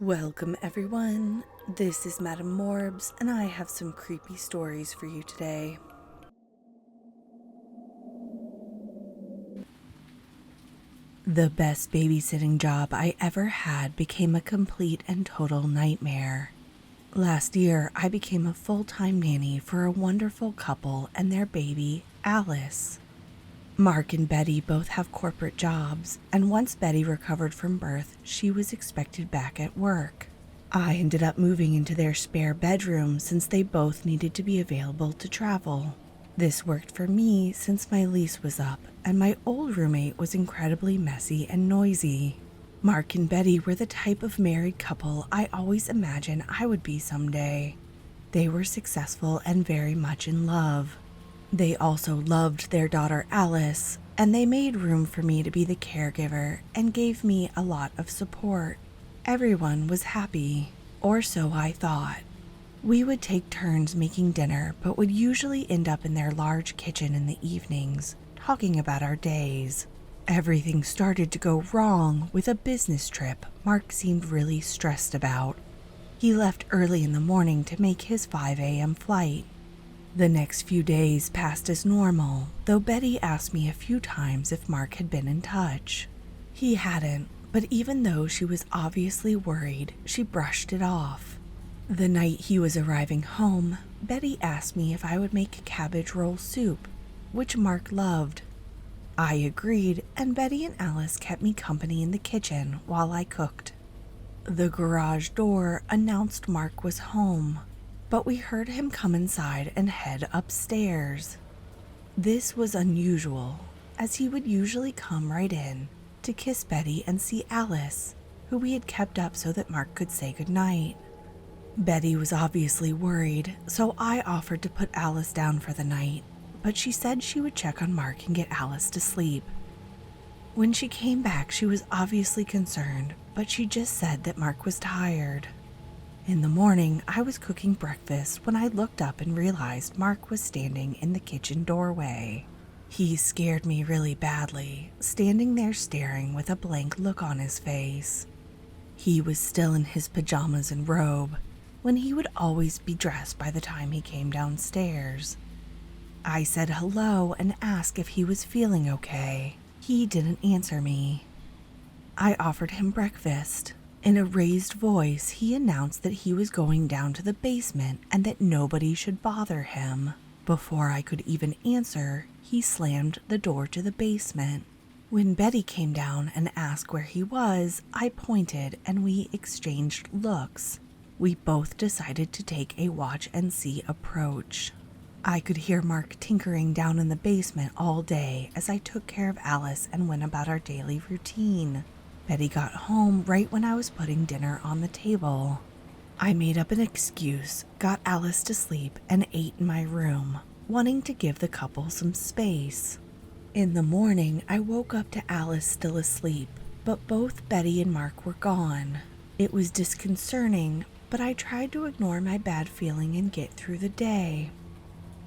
Welcome everyone, this is Madame Morbs and I have some creepy stories for you today. The best babysitting job I ever had became a complete and total nightmare. Last year, I became a full-time nanny for a wonderful couple and their baby, Alice. Mark and Betty both have corporate jobs, and once Betty recovered from birth, she was expected back at work. I ended up moving into their spare bedroom since they both needed to be available to travel. This worked for me since my lease was up, and my old roommate was incredibly messy and noisy. Mark and Betty were the type of married couple I always imagined I would be someday. They were successful and very much in love. They also loved their daughter Alice, and they made room for me to be the caregiver and gave me a lot of support. Everyone was happy, or so I thought. We would take turns making dinner, but would usually end up in their large kitchen in the evenings, talking about our days. Everything started to go wrong with a business trip Mark seemed really stressed about. He left early in the morning to make his 5 a.m. flight. The next few days passed as normal, though Betty asked me a few times if Mark had been in touch. He hadn't, but even though she was obviously worried, she brushed it off. The night he was arriving home, Betty asked me if I would make cabbage roll soup, which Mark loved. I agreed, and Betty and Alice kept me company in the kitchen while I cooked. The garage door announced Mark was home, but we heard him come inside and head upstairs. This was unusual, as he would usually come right in to kiss Betty and see Alice, who we had kept up so that Mark could say goodnight. Betty was obviously worried, so I offered to put Alice down for the night, but she said she would check on Mark and get Alice to sleep. When she came back, she was obviously concerned, but she just said that Mark was tired. In the morning, I was cooking breakfast when I looked up and realized Mark was standing in the kitchen doorway. He scared me really badly, standing there staring with a blank look on his face. He was still in his pajamas and robe, when he would always be dressed by the time he came downstairs. I said hello and asked if he was feeling okay. He didn't answer me. I offered him breakfast. In a raised voice, he announced that he was going down to the basement and that nobody should bother him. Before I could even answer, he slammed the door to the basement. When Betty came down and asked where he was, I pointed and we exchanged looks. We both decided to take a watch-and-see approach. I could hear Mark tinkering down in the basement all day as I took care of Alice and went about our daily routine. Betty got home right when I was putting dinner on the table. I made up an excuse, got Alice to sleep, and ate in my room, wanting to give the couple some space. In the morning, I woke up to Alice still asleep, but both Betty and Mark were gone. It was disconcerting, but I tried to ignore my bad feeling and get through the day.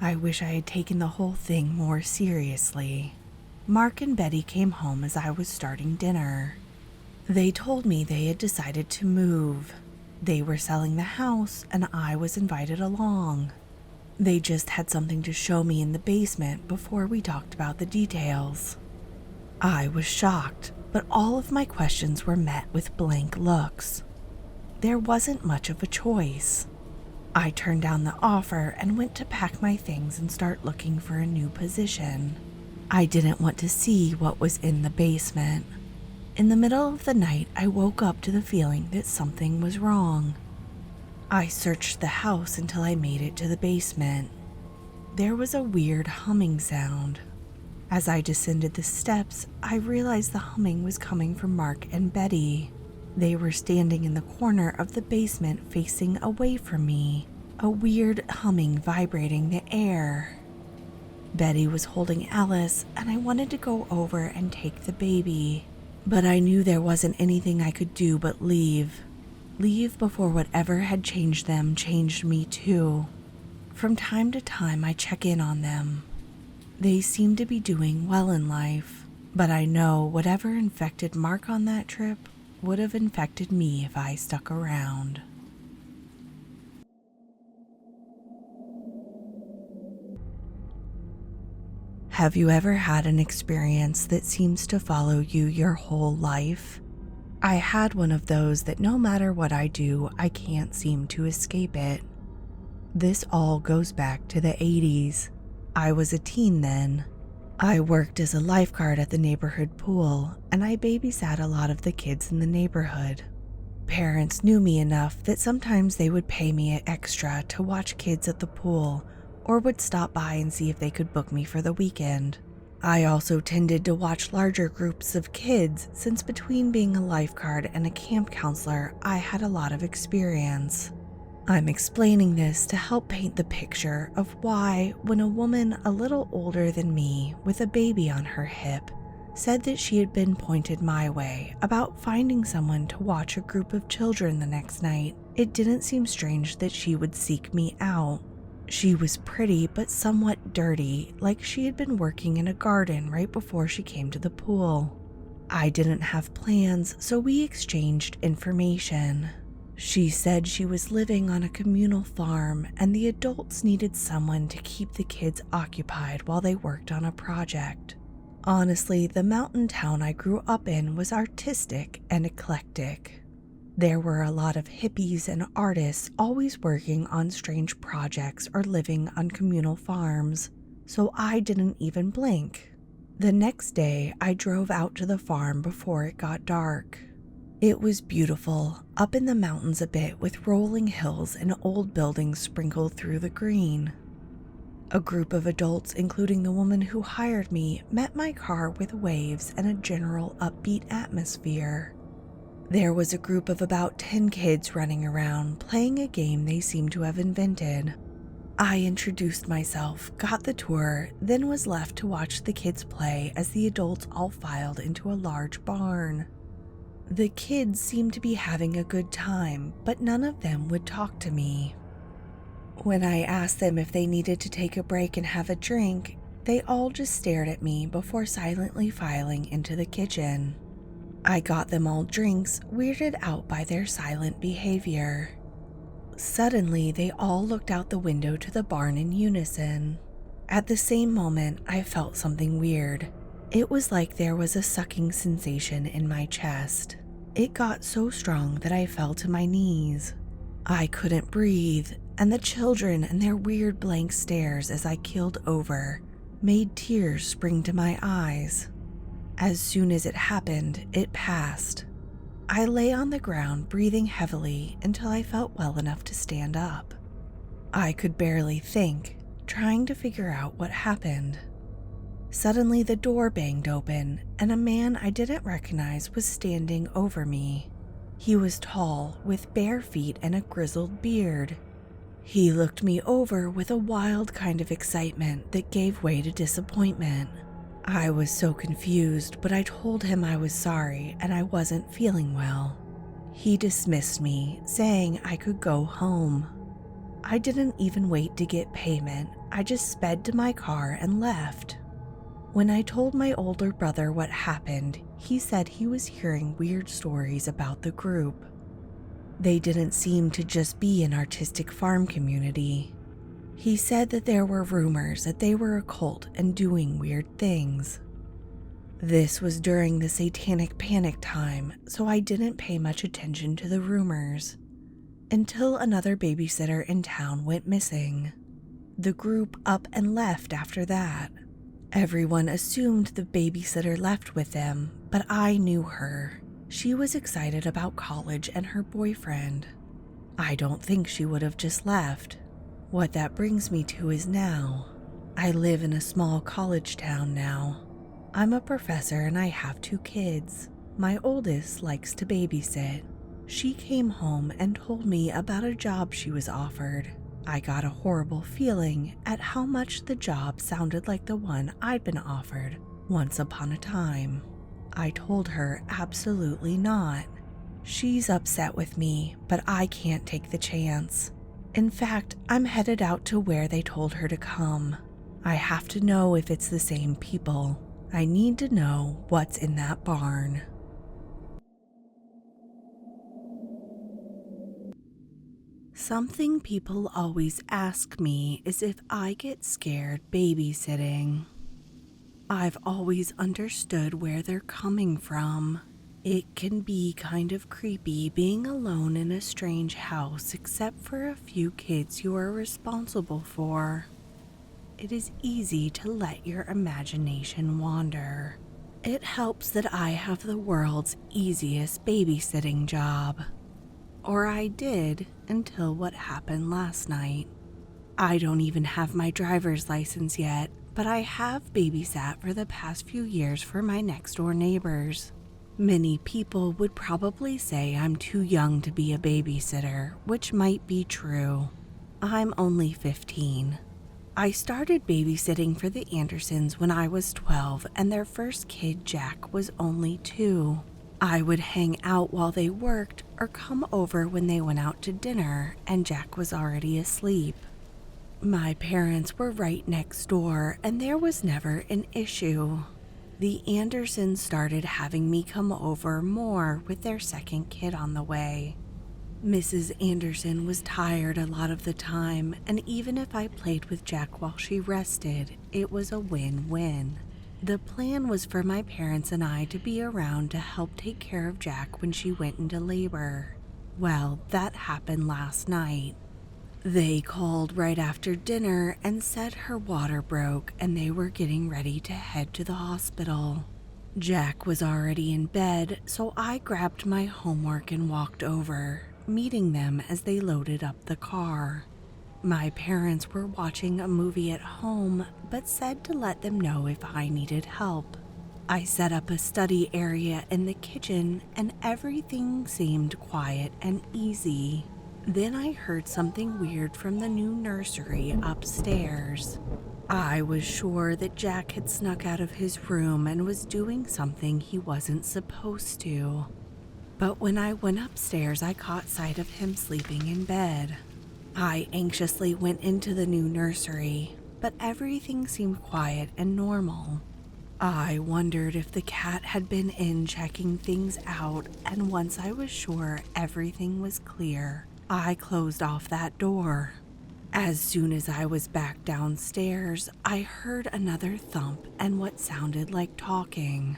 I wish I had taken the whole thing more seriously. Mark and Betty came home as I was starting dinner. They told me they had decided to move. They were selling the house and I was invited along. They just had something to show me in the basement before we talked about the details. I was shocked, but all of my questions were met with blank looks. There wasn't much of a choice. I turned down the offer and went to pack my things and start looking for a new position. I didn't want to see what was in the basement. In the middle of the night, I woke up to the feeling that something was wrong. I searched the house until I made it to the basement. There was a weird humming sound. As I descended the steps, I realized the humming was coming from Mark and Betty. They were standing in the corner of the basement facing away from me, a weird humming vibrating the air. Betty was holding Alice, and I wanted to go over and take the baby. But I knew there wasn't anything I could do but leave. Leave before whatever had changed them changed me too. From time to time, I check in on them. They seem to be doing well in life, but I know whatever infected Mark on that trip would have infected me if I stuck around. Have you ever had an experience that seems to follow you your whole life? I had one of those that no matter what I do, I can't seem to escape it. This all goes back to the 80s. I was a teen then. I worked as a lifeguard at the neighborhood pool, and I babysat a lot of the kids in the neighborhood. Parents knew me enough that sometimes they would pay me extra to watch kids at the pool, or would stop by and see if they could book me for the weekend. I also tended to watch larger groups of kids since between being a lifeguard and a camp counselor, I had a lot of experience. I'm explaining this to help paint the picture of why, when a woman a little older than me with a baby on her hip said that she had been pointed my way about finding someone to watch a group of children the next night, it didn't seem strange that she would seek me out. She was pretty but somewhat dirty, like she had been working in a garden right before she came to the pool. I didn't have plans, so we exchanged information. She said she was living on a communal farm and the adults needed someone to keep the kids occupied while they worked on a project. Honestly, the mountain town I grew up in was artistic and eclectic. There were a lot of hippies and artists always working on strange projects or living on communal farms, so I didn't even blink. The next day, I drove out to the farm before it got dark. It was beautiful, up in the mountains a bit with rolling hills and old buildings sprinkled through the green. A group of adults, including the woman who hired me, met my car with waves and a general upbeat atmosphere. There was a group of about 10 kids running around, playing a game they seemed to have invented. I introduced myself, got the tour, then was left to watch the kids play as the adults all filed into a large barn. The kids seemed to be having a good time, but none of them would talk to me. When I asked them if they needed to take a break and have a drink, they all just stared at me before silently filing into the kitchen. I got them all drinks, weirded out by their silent behavior. Suddenly, they all looked out the window to the barn in unison. At the same moment, I felt something weird. It was like there was a sucking sensation in my chest. It got so strong that I fell to my knees. I couldn't breathe, and the children and their weird blank stares as I keeled over made tears spring to my eyes. As soon as it happened, it passed. I lay on the ground breathing heavily until I felt well enough to stand up. I could barely think, trying to figure out what happened. Suddenly the door banged open and a man I didn't recognize was standing over me. He was tall, with bare feet and a grizzled beard. He looked me over with a wild kind of excitement that gave way to disappointment. I was so confused, but I told him I was sorry and I wasn't feeling well. He dismissed me, saying I could go home. I didn't even wait to get payment. I just sped to my car and left. When I told my older brother what happened, he said he was hearing weird stories about the group. They didn't seem to just be an artistic farm community. He said that there were rumors that they were a cult and doing weird things. This was during the satanic panic time, so I didn't pay much attention to the rumors. Until another babysitter in town went missing. The group up and left after that. Everyone assumed the babysitter left with them, but I knew her. She was excited about college and her boyfriend. I don't think she would have just left. What that brings me to is now. I live in a small college town now. I'm a professor and I have 2 kids. My oldest likes to babysit. She came home and told me about a job she was offered. I got a horrible feeling at how much the job sounded like the one I'd been offered once upon a time. I told her absolutely not. She's upset with me, but I can't take the chance. In fact, I'm headed out to where they told her to come. I have to know if it's the same people. I need to know what's in that barn. Something people always ask me is if I get scared babysitting. I've always understood where they're coming from. It can be kind of creepy being alone in a strange house except for a few kids you are responsible for. It is easy to let your imagination wander. It helps that I have the world's easiest babysitting job. Or I did until what happened last night. I don't even have my driver's license yet, but I have babysat for the past few years for my next door neighbors. Many people would probably say I'm too young to be a babysitter, which might be true. I'm only 15. I started babysitting for the Andersons when I was 12 and their first kid, Jack, was only 2. I would hang out while they worked or come over when they went out to dinner and Jack was already asleep. My parents were right next door and there was never an issue. The Andersons started having me come over more with their second kid on the way. Mrs. Anderson was tired a lot of the time, and even if I played with Jack while she rested, it was a win-win. The plan was for my parents and I to be around to help take care of Jack when she went into labor. Well, that happened last night. They called right after dinner and said her water broke and they were getting ready to head to the hospital. Jack was already in bed, so I grabbed my homework and walked over, meeting them as they loaded up the car. My parents were watching a movie at home, but said to let them know if I needed help. I set up a study area in the kitchen and everything seemed quiet and easy. Then I heard something weird from the new nursery upstairs. I was sure that Jack had snuck out of his room and was doing something he wasn't supposed to. But when I went upstairs, I caught sight of him sleeping in bed. I anxiously went into the new nursery, but everything seemed quiet and normal. I wondered if the cat had been in checking things out, and once I was sure everything was clear, I closed off that door. As soon as I was back downstairs, I heard another thump and what sounded like talking.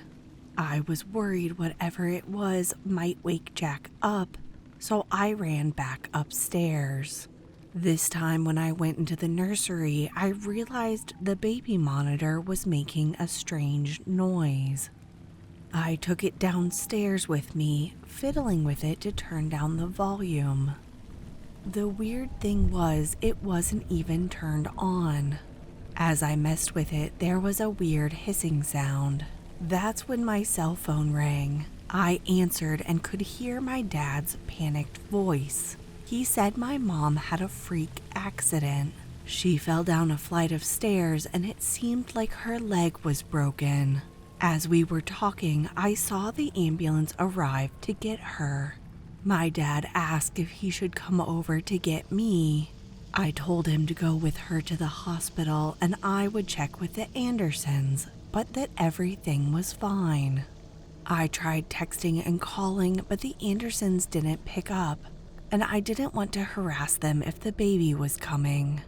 I was worried whatever it was might wake Jack up, so I ran back upstairs. This time when I went into the nursery, I realized the baby monitor was making a strange noise. I took it downstairs with me, fiddling with it to turn down the volume. The weird thing was, it wasn't even turned on. As I messed with it, there was a weird hissing sound. That's when my cell phone rang. I answered and could hear my dad's panicked voice. He said my mom had a freak accident. She fell down a flight of stairs and it seemed like her leg was broken. As we were talking, I saw the ambulance arrive to get her. My dad asked if he should come over to get me. I told him to go with her to the hospital and I would check with the Andersons, but that everything was fine. I tried texting and calling, but the Andersons didn't pick up, and I didn't want to harass them if the baby was coming.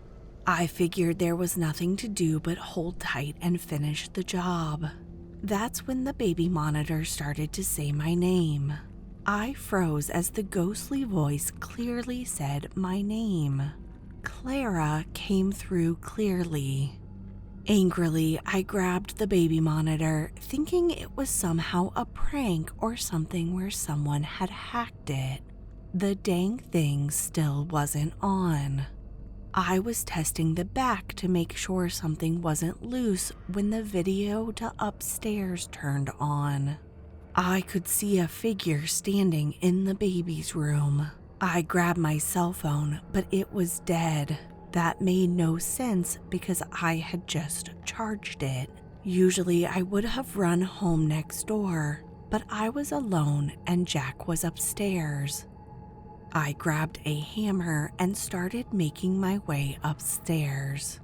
I figured there was nothing to do but hold tight and finish the job. That's when the baby monitor started to say my name. I froze as the ghostly voice clearly said my name. Clara came through clearly. Angrily, I grabbed the baby monitor, thinking it was somehow a prank or something where someone had hacked it. The dang thing still wasn't on. I was testing the back to make sure something wasn't loose when the video to upstairs turned on. I could see a figure standing in the baby's room. I grabbed my cell phone, but it was dead. That made no sense because I had just charged it. Usually I would have run home next door, but I was alone and Jack was upstairs. I grabbed a hammer and started making my way upstairs.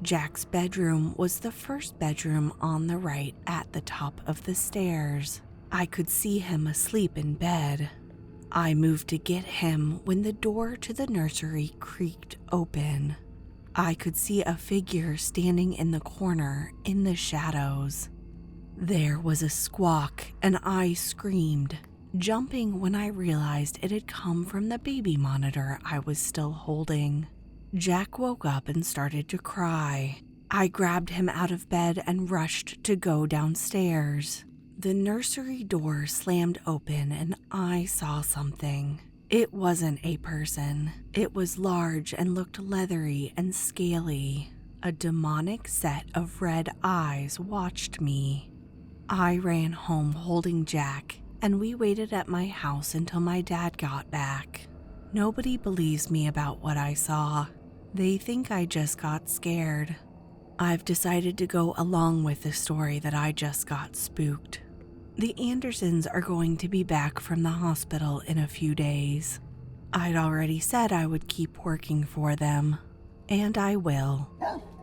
Jack's bedroom was the first bedroom on the right at the top of the stairs. I could see him asleep in bed. I moved to get him when the door to the nursery creaked open. I could see a figure standing in the corner in the shadows. There was a squawk and I screamed, jumping when I realized it had come from the baby monitor I was still holding. Jack woke up and started to cry. I grabbed him out of bed and rushed to go downstairs. The nursery door slammed open and I saw something. It wasn't a person. It was large and looked leathery and scaly. A demonic set of red eyes watched me. I ran home holding Jack, and we waited at my house until my dad got back. Nobody believes me about what I saw. They think I just got scared. I've decided to go along with the story that I just got spooked. The Andersons are going to be back from the hospital in a few days. I'd already said I would keep working for them, and I will,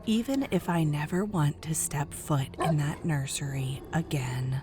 even if I never want to step foot in that nursery again.